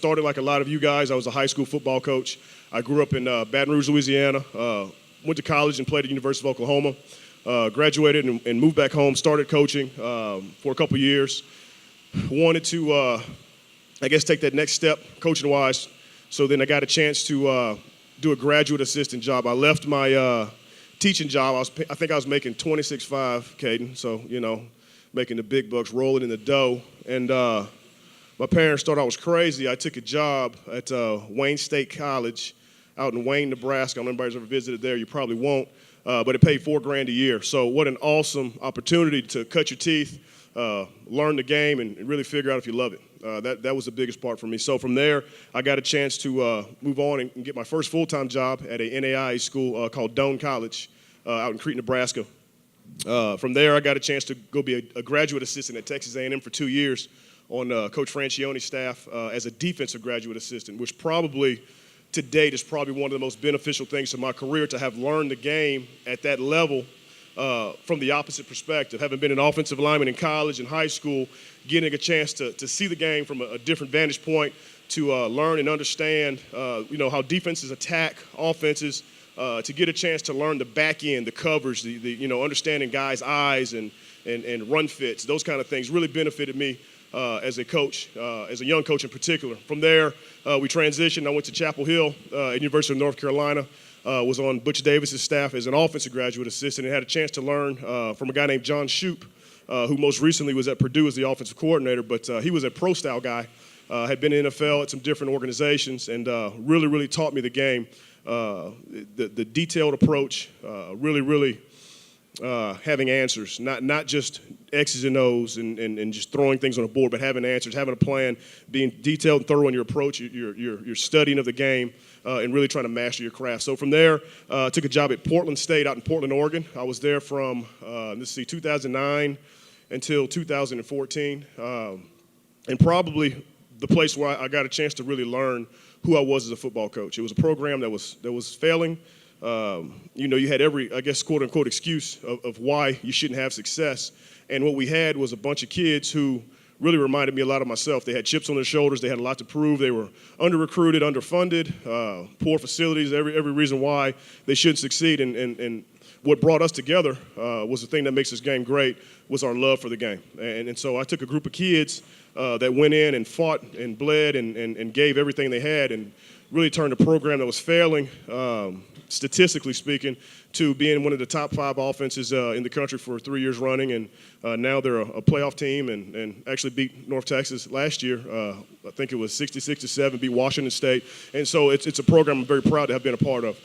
started like a lot of you guys. I was a high school football coach. I grew up in Baton Rouge, Louisiana. Went to college and played at the University of Oklahoma. Graduated and moved back home. Started coaching for a couple years. Wanted to, I guess, take that next step coaching-wise. So then I got a chance to do a graduate assistant job. I left my teaching job. I think I was making $26,500, Caden. So, you know, making the big bucks, rolling in the dough. And my parents thought I was crazy. I took a job at Wayne State College out in Wayne, Nebraska. I don't know if anybody's ever visited there. You probably won't. But it paid $4,000 a year. So what an awesome opportunity to cut your teeth, learn the game, and really figure out if you love it. That was the biggest part for me. So from there, I got a chance to move on and get my first full-time job at a NAIA school called Doane College out in Crete, Nebraska. From there, I got a chance to go be a graduate assistant at Texas A&M for 2 years on Coach Franchione's staff as a defensive graduate assistant, which probably to date is probably one of the most beneficial things to my career, to have learned the game at that level from the opposite perspective. Having been an offensive lineman in college and high school, getting a chance to see the game from a different vantage point, to learn and understand how defenses attack offenses, to get a chance to learn the back end, the coverage, the understanding guys' eyes and run fits, those kind of things really benefited me as a coach, as a young coach in particular. From there, we transitioned. I went to Chapel Hill at University of North Carolina, was on Butch Davis's staff as an offensive graduate assistant, and had a chance to learn from a guy named John Shoup, who most recently was at Purdue as the offensive coordinator, but he was a pro-style guy, had been in the NFL at some different organizations, and really, really taught me the game. The detailed approach, really having answers, not just X's and O's and just throwing things on a board, but having answers, having a plan, being detailed and thorough in your approach, your studying of the game, and really trying to master your craft. So from there, took a job at Portland State out in Portland, Oregon. I was there from 2009 until 2014, and probably the place where I got a chance to really learn who I was as a football coach. It was a program that was failing. You had every, I guess, quote unquote excuse of why you shouldn't have success. And what we had was a bunch of kids who really reminded me a lot of myself. They had chips on their shoulders. They had a lot to prove. They were under-recruited, underfunded, poor facilities, every reason why they shouldn't succeed. And what brought us together was the thing that makes this game great, was our love for the game. And so I took a group of kids that went in and fought and bled and gave everything they had, and really turned a program that was failing, statistically speaking, to being one of the top 5 offenses in the country for 3 years running. And now they're a playoff team and actually beat North Texas last year. I think it was 66-7, beat Washington State. And so it's a program I'm very proud to have been a part of.